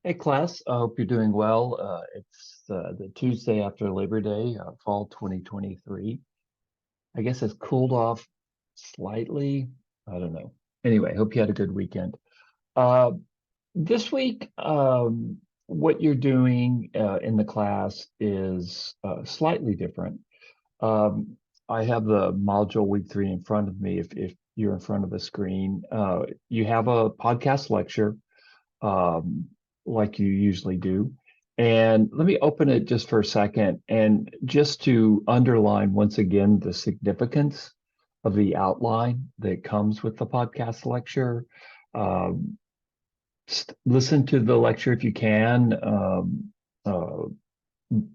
Hey class, I hope you're doing well. It's the Tuesday after Labor Day, fall 2023. I guess it's cooled off slightly. I don't know. Anyway, hope you had a good weekend. Uh, this week, what you're doing in the class is slightly different. Um, I have the module week three in front of me. If you're in front of a screen, you have a podcast lecture um, like you usually do. And let me open it just for a second. And just to underline once again the significance of the outline that comes with the podcast lecture. Um, Listen to the lecture if you can uh,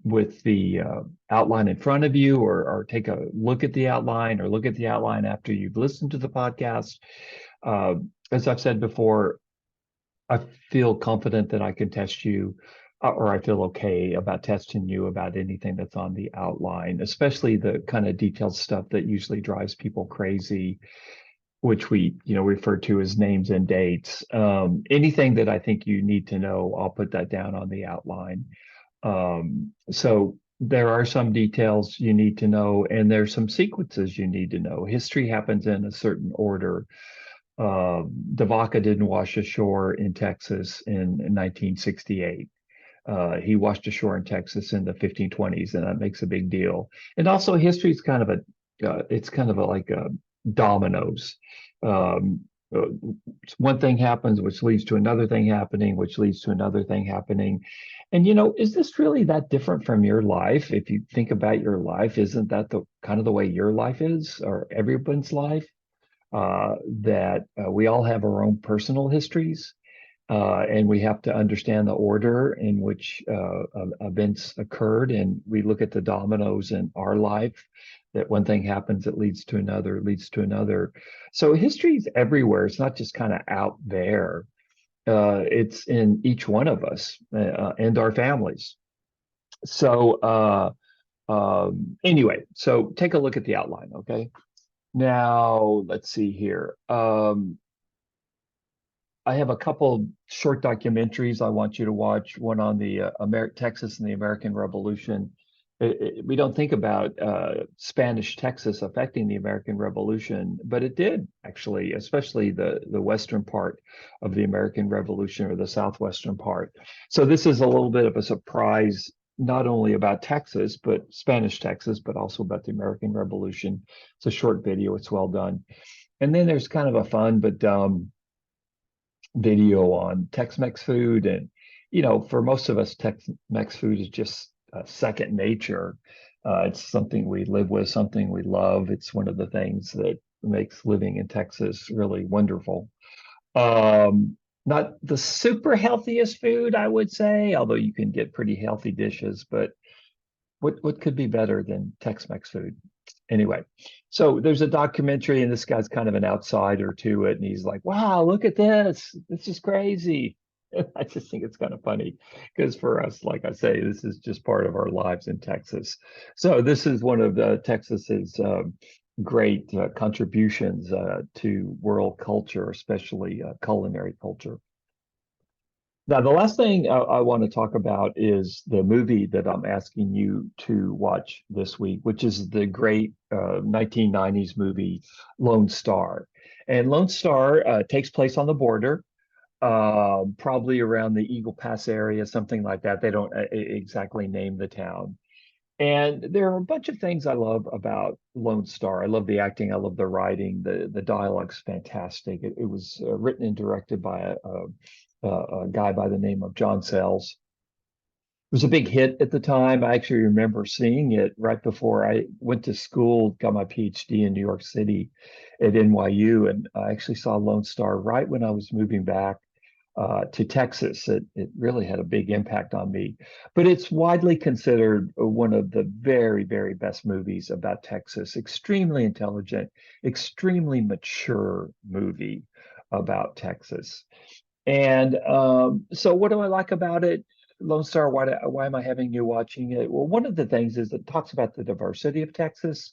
with the outline in front of you, or take a look at the outline, or look at the outline after you've listened to the podcast. Uh, as I've said before, I feel confident that I can test you, or I feel okay about testing you about anything that's on the outline, especially the kind of detailed stuff that usually drives people crazy, which we refer to as names and dates. Anything that I think you need to know, I'll put that down on the outline. So there are some details you need to know, and there's some sequences you need to know. History happens in a certain order. The Vaca didn't wash ashore in Texas in 1968. He washed ashore in Texas in the 1520s, and that makes a big deal. And also, history is kind of it's kind of like dominoes. Um, uh, One thing happens, which leads to another thing happening, which leads to another thing happening. And is this really that different from your life? If you think about your life, isn't that the kind of the way your life is, or everyone's life? That we all have our own personal histories, and we have to understand the order in which events occurred. And we look at the dominoes in our life, that one thing happens, it leads to another, leads to another. So history is everywhere. It's not just kind of out there. It's in each one of us and our families. So anyway, so take a look at the outline, okay? Now, let's see here. I have a couple short documentaries I want you to watch. One on the Texas and the American Revolution. We don't think about Spanish Texas affecting the American Revolution, but it did actually, especially the western part of the American Revolution, or the southwestern part. So this is a little bit of a surprise, not only about Texas, but Spanish Texas, but also about the American Revolution. It's a short video. It's well done. And then there's kind of a fun but video on Tex-Mex food. And, for most of us, Tex-Mex food is just second nature. It's something we live with, something we love. It's one of the things that makes living in Texas really wonderful. Not the super healthiest food, I would say, although you can get pretty healthy dishes, but what could be better than Tex-Mex food? Anyway, so there's a documentary, and this guy's kind of an outsider to it, and he's like, "Wow, look at this! This is crazy." I just think it's kind of funny because for us, like I say, this is just part of our lives in Texas. So this is one of Texas's great contributions to world culture, especially culinary culture. Now, the last thing I want to talk about is the movie that I'm asking you to watch this week, which is the great 1990s movie Lone Star. And Lone Star takes place on the border, probably around the Eagle Pass area, something like that. They don't exactly name the town. And there are a bunch of things I love about Lone Star. I love the acting. I love the writing. The dialogue's fantastic. It was written and directed by a guy by the name of John Sayles. It was a big hit at the time. I actually remember seeing it right before I went to school, got my PhD in New York City at NYU, and I actually saw Lone Star right when I was moving back to Texas. It really had a big impact on me. But it's widely considered one of the very, very best movies about Texas. Extremely intelligent, extremely mature movie about Texas. And so, what do I like about it? Lone Star, why am I having you watching it? Well, one of the things is it talks about the diversity of Texas.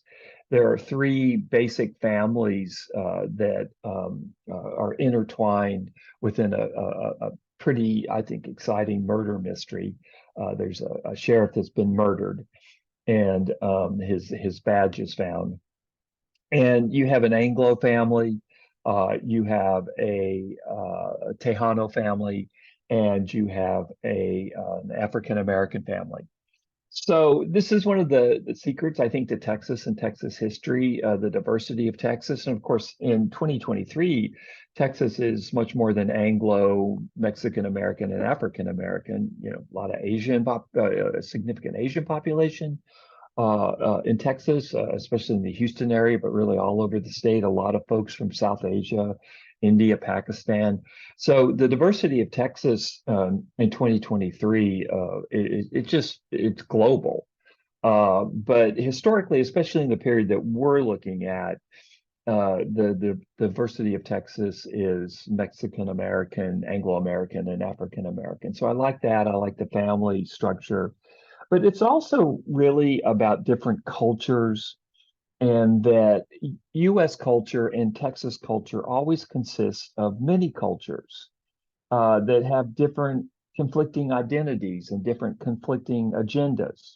There are three basic families that are intertwined within a pretty, I think, exciting murder mystery. There's a sheriff that's been murdered, and his badge is found. And you have an Anglo family, you have a Tejano family, and you have an African American family. So this is one of the secrets, I think, to Texas and Texas history, the diversity of Texas. And of course, in 2023, Texas is much more than Anglo, Mexican American, and African American. You know, a lot of a significant Asian population in Texas, especially in the Houston area, but really all over the state. A lot of folks from South Asia, India, Pakistan. So the diversity of Texas in 2023, it's global. But historically, especially in the period that we're looking at, the diversity of Texas is Mexican American, Anglo American, and African American. So I like that. I like the family structure, but it's also really about different cultures, and that US culture and Texas culture always consists of many cultures that have different conflicting identities and different conflicting agendas.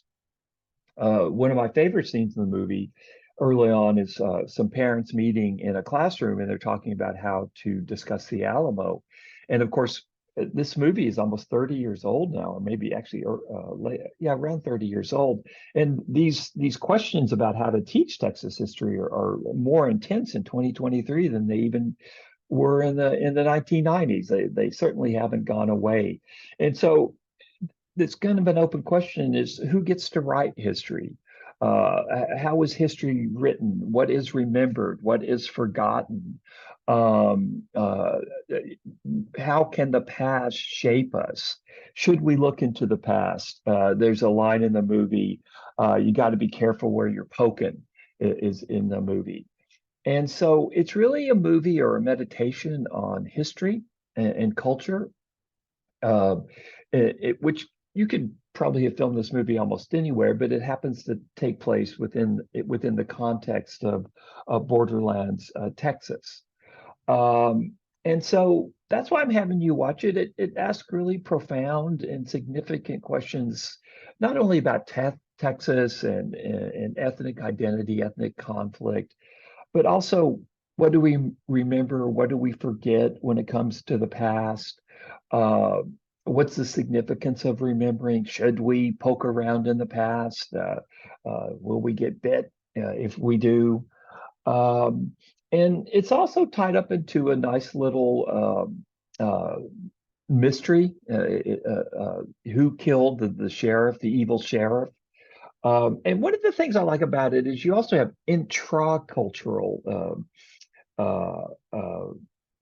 One of my favorite scenes in the movie early on is some parents meeting in a classroom, and they're talking about how to discuss the Alamo. And of course, this movie is almost 30 years old now, or maybe actually, yeah, around 30 years old. And these questions about how to teach Texas history are more intense in 2023 than they even were in the 1990s. They certainly haven't gone away. And so that's kind of an open question: is who gets to write history? How is history written? What is remembered? What is forgotten? Um, uh, how can the past shape us? Should we look into the past? There's a line in the movie, you got to be careful where you're poking, is in the movie. And so it's really a movie or a meditation on history and culture, uh, which you could probably have filmed this movie almost anywhere, but it happens to take place within the context of Borderlands, Texas. Um, and so that's why I'm having you watch it. It asks really profound and significant questions, not only about Texas and ethnic identity, ethnic conflict, but also, what do we remember? What do we forget when it comes to the past? Uh, what's the significance of remembering? Should we poke around in the past? Will we get bit if we do? Um, and it's also tied up into a nice little mystery. Who killed the sheriff, the evil sheriff? And one of the things I like about it is you also have intra-cultural uh, uh,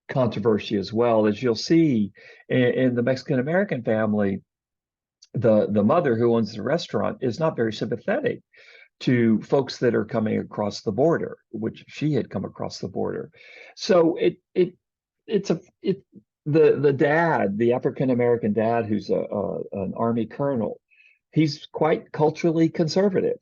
controversy as well. As you'll see in the Mexican American family, the mother who owns the restaurant is not very sympathetic to folks that are coming across the border, which she had come across the border. So it's a it the dad, the African American dad, who's an army colonel, he's quite culturally conservative.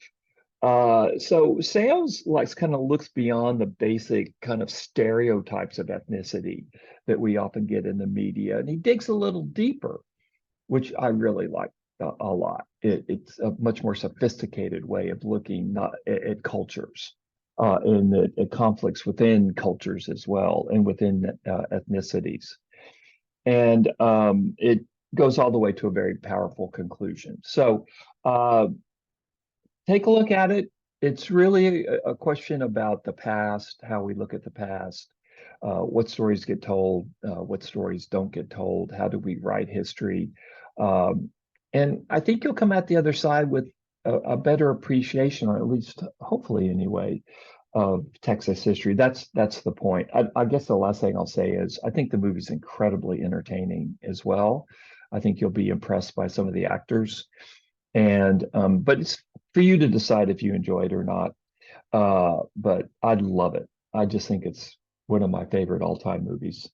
So Sales like kind of looks beyond the basic kind of stereotypes of ethnicity that we often get in the media, and he digs a little deeper, which I really like a lot. It's a much more sophisticated way of looking not at cultures, and at conflicts within cultures as well, and within ethnicities. And it goes all the way to a very powerful conclusion. So uh, take a look at it. It's really a question about the past, how we look at the past, what stories get told, what stories don't get told, how do we write history. Um, and I think you'll come out the other side with a better appreciation, or at least hopefully anyway, of Texas history. That's the point. I guess the last thing I'll say is I think the movie's incredibly entertaining as well. I think you'll be impressed by some of the actors. And but it's for you to decide if you enjoy it or not. But I love it. I just think it's one of my favorite all-time movies.